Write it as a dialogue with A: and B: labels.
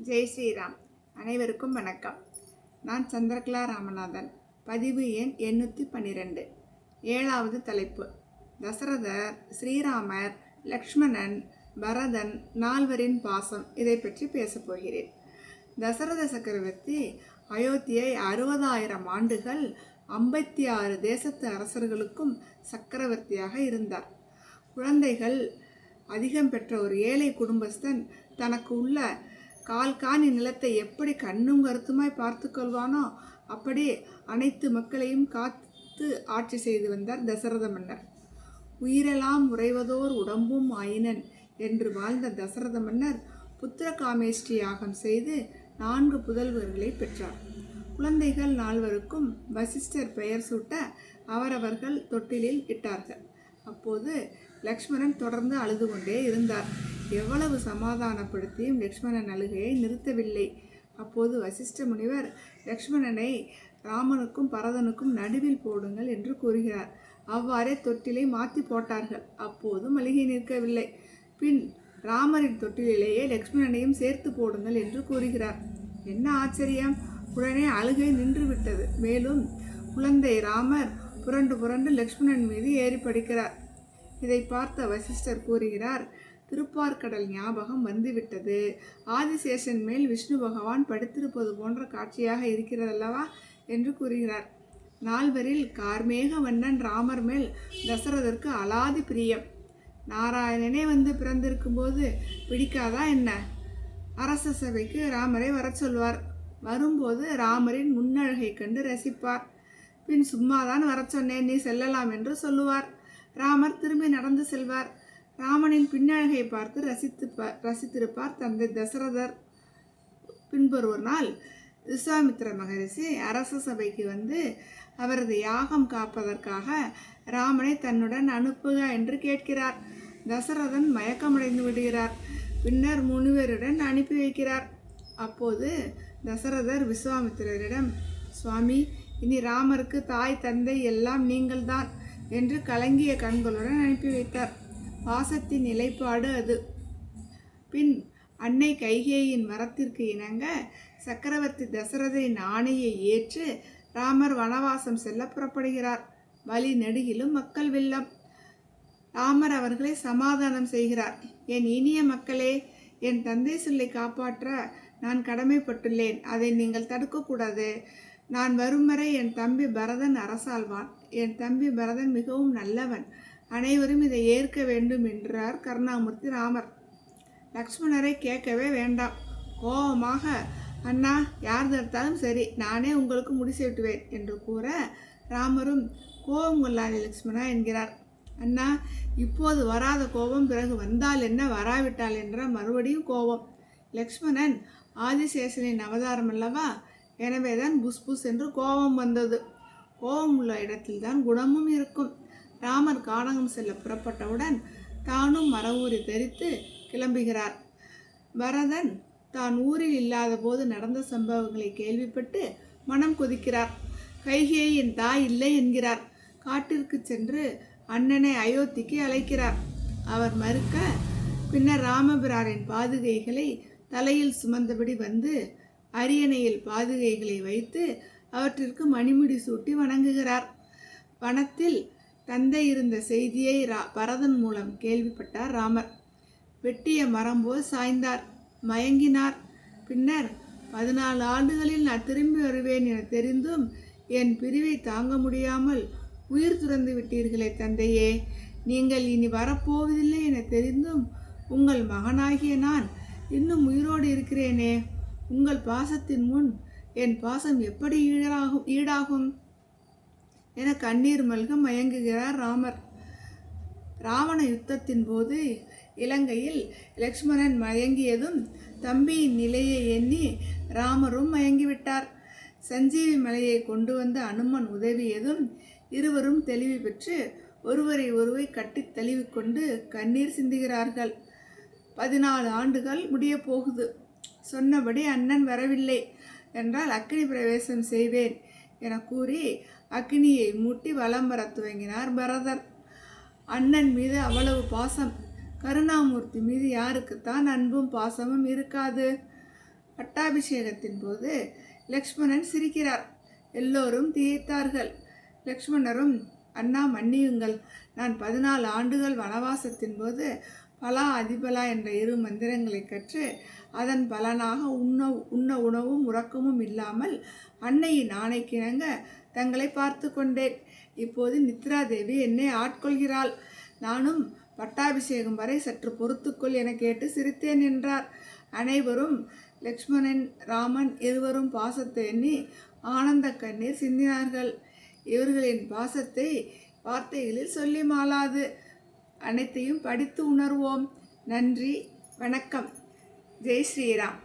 A: ஜெய் ஸ்ரீராம். அனைவருக்கும் வணக்கம். நான் சந்திரகலா ராமநாதன். பதிவு எண் 812. 7வது தலைப்பு. தசரதர், ஸ்ரீராமர், லக்ஷ்மணன், பரதன் நால்வரின் பாசம். இதை பற்றி பேசப்போகிறேன். தசரத சக்கரவர்த்தி அயோத்தியை 60,000 ஆண்டுகள் 56 தேசத்து அரசர்களுக்கும் சக்கரவர்த்தியாக இருந்தார். குழந்தைகள் அதிகம் பெற்ற ஒரு ஏழை குடும்பஸ்தன் தனக்கு உள்ள காணி நிலத்தை எப்படி கண்ணும் கருத்துமாய் பார்த்து கொள்வானோ அப்படி அனைத்து மக்களையும் காத்து ஆட்சி செய்து வந்தார் தசரத மன்னர். உயிரெல்லாம் உறைவதோர் உடம்பும் ஆயினன் என்று வாழ்ந்த தசரத மன்னர் புத்திர காமேஷ்டி யாகம் செய்து 4 புதல்வர்களை பெற்றார். குழந்தைகள் 4வருக்கும் வசிஷ்டர் பெயர் சூட்ட அவரவர்கள் தொட்டிலில் இட்டார்கள். அப்போது லக்ஷ்மணன் தொடர்ந்து அழுது கொண்டே இருந்தார். எவ்வளவு சமாதானப்படுத்தியும் லக்ஷ்மணன் அழுகையை நிறுத்தவில்லை. அப்போது வசிஷ்ட முனிவர் லக்ஷ்மணனை ராமனுக்கும் பரதனுக்கும் நடுவில் போடுங்கள் என்று கூறுகிறார். அவ்வாறே தொட்டிலை மாற்றி போட்டார்கள். அப்போதும் அழுகை நிற்கவில்லை. பின் ராமரின் தொட்டிலேயே லக்ஷ்மணனையும் சேர்த்து போடுங்கள் என்று கூறுகிறார். என்ன ஆச்சரியம்! உடனே அழுகை நின்று விட்டது. மேலும் குழந்தை ராமர் புரண்டு புரண்டு லக்ஷ்மணன் மீது ஏறி படிக்கிறார். இதை பார்த்த வசிஷ்டர் கூறுகிறார், திருப்பார்கடல் ஞாபகம் வந்துவிட்டது. ஆதிசேஷன் மேல் விஷ்ணு பகவான் படுத்திருப்பது போன்ற காட்சியாக இருக்கிறதல்லவா என்று கூறுகிறார். 4வரில் கார்மேக வண்ணன் ராமர் மேல் தசரதற்கு அலாதி பிரியம். நாராயணனே வந்து பிறந்திருக்கும் போது பிடிக்காதா என்ன? அரச சபைக்கு ராமரை வர சொல்வார். வரும்போது ராமரின் முன்னழகை கண்டு ரசிப்பார். பின் சும்மாதான் வர சொன்னேன், நீ செல்லலாம் என்று சொல்லுவார். ராமர் திரும்பி நடந்து செல்வார். ராமனின் பின்னழகை பார்த்து ரசித்திருப்பார் தந்தை தசரதர். பின்பொரு ஒரு நாள் விஸ்வாமித்திர மகரிஷி அரச சபைக்கு வந்து அவரது யாகம் காப்பதற்காக ராமனை தன்னுடன் அனுப்புக என்று கேட்கிறார். தசரதன் மயக்கமடைந்து விடுகிறார். பின்னர் முனிவருடன் அனுப்பி வைக்கிறார். அப்போது தசரதர் விஸ்வாமித்திரரிடம், சுவாமி, இனி ராமருக்கு தாய் தந்தை எல்லாம் நீங்கள்தான் என்று கலங்கிய கண்களுடன் அனுப்பி வைத்தார். பாசத்தின் நிலைப்பாடு அது. பின் அன்னை கைகேயின் வரத்திற்கு இணங்க சக்கரவர்த்தி தசரதரின் ஆணையை ஏற்று ராமர் வனவாசம் செல்ல புறப்படுகிறார். வழி நெடுகிலும் மக்கள் வெள்ளம். ராமர் அவர்களை சமாதானம் செய்கிறார். என் இனிய மக்களே, என் தந்தை சொல்லை காப்பாற்ற நான் கடமைப்பட்டுள்ளேன். அதை நீங்கள் தடுக்கக்கூடாது. நான் வரும் வரை என் தம்பி பரதன் அரசாள்வான். என் தம்பி பரதன் மிகவும் நல்லவன். அனைவரும் இதை ஏற்க வேண்டும் என்றார் கருணாமூர்த்தி ராமர். லக்ஷ்மணரை கேட்கவே வேண்டாம். கோபமாக, அண்ணா, யார் தடுத்தாலும் சரி, நானே உங்களுக்கு முடிசூட்டுவேன் என்று கூற ராமரும் கோபம் கொள்ளாதே லக்ஷ்மணா என்கிறார். அண்ணா, இப்போது வராத கோபம் பிறகு வந்தால் என்ன, வராவிட்டால் என்ற மறுபடியும் கோபம். லக்ஷ்மணன் ஆதிசேஷனின் அவதாரம் அல்லவா, எனவேதான் புஸ் புஸ் என்று கோபம் வந்தது. கோபம் உள்ள இடத்தில்தான் குணமும் இருக்கும். ராமர் கானகம் செல்ல புறப்பட்டவுடன் தானும் மரவூரி தரித்து கிளம்புகிறார். பரதன் தான் ஊரில் இல்லாத போது நடந்த சம்பவங்களை கேள்விப்பட்டு மனம் கொதிக்கிறார். கைகேயின் தாய் இல்லை என்கிறார். காட்டிற்கு சென்று அண்ணனை அயோத்திக்கு அழைக்கிறார். அவர் மறுக்க, பின்னர் ராமபிராரின் பாதுகைகளை தலையில் சுமந்தபடி வந்து அரியணையில் பாதுகைகளை வைத்து அவற்றிற்கு மணிமுடி சூட்டி வணங்குகிறார். வனத்தில் தந்தை இருந்த செய்தியை பரதன் மூலம் கேள்விப்பட்டார் ராமர். வெட்டிய மரம் போல் சாய்ந்தார், மயங்கினார். பின்னர் 14 ஆண்டுகளில் நான் திரும்பி வருவேன் என தெரிந்தும் என் பிரிவை தாங்க முடியாமல் உயிர் துறந்து விட்டீர்களே தந்தையே. நீங்கள் இனி வரப்போவதில்லை என தெரிந்தும் உங்கள் மகனாகிய நான் இன்னும் உயிரோடு இருக்கிறேனே. உங்கள் பாசத்தின் முன் என் பாசம் எப்படி ஈடாகும் என கண்ணீர் மல்க மயங்குகிறார் ராமர். ராவண யுத்தத்தின் போது இலங்கையில் லக்ஷ்மணன் மயங்கியதும் தம்பியின் நிலையை எண்ணி ராமரும் மயங்கிவிட்டார். சஞ்சீவி மலையை கொண்டு வந்த அனுமன் உதவியதும் இருவரும் தெளிவு பெற்று ஒருவரை ஒருவர் கட்டி தழுவிக்கொண்டு கண்ணீர் சிந்துகிறார்கள். 14 ஆண்டுகள் முடிய போகுது. சொன்னபடி அண்ணன் வரவில்லை என்றால் அக்னி பிரவேசம் செய்வேன் என கூறி அக்னியை மூட்டி வலம் வர துவங்கினார் பரதர். அண்ணன் மீது அவ்வளவு பாசம். கருணாமூர்த்தி மீது யாருக்குத்தான் அன்பும் பாசமும் இருக்காது? பட்டாபிஷேகத்தின் போது லக்ஷ்மணன் சிரிக்கிறார். எல்லோரும் திகைத்தார்கள். லக்ஷ்மணரும், அண்ணா மன்னியுங்கள், நான் 14 ஆண்டுகள் வனவாசத்தின் போது பலா அதிபலா என்ற 2 மந்திரங்களை கற்று அதன் பலனாக உண்ண உணவும் உறக்கமும் இல்லாமல் அன்னையின் ஆணைக்கிணங்க தங்களை பார்த்து கொண்டேன். இப்போது நித்ரா தேவி என்னை ஆட்கொள்கிறாள். நானும் பட்டாபிஷேகம் வரை சற்று பொறுத்துக்கொள் என கேட்டு சிரித்தேன் என்றார். அனைவரும் லக்ஷ்மணன் ராமன் இருவரும் பாசத்தை எண்ணி ஆனந்த கண்ணீர் சிந்தினார்கள். இவர்களின் பாசத்தை வார்த்தைகளில் சொல்லி மாளாது. அனைத்தையும் படித்து உணர்வோம். நன்றி, வணக்கம். ஜெய் ஸ்ரீராம்.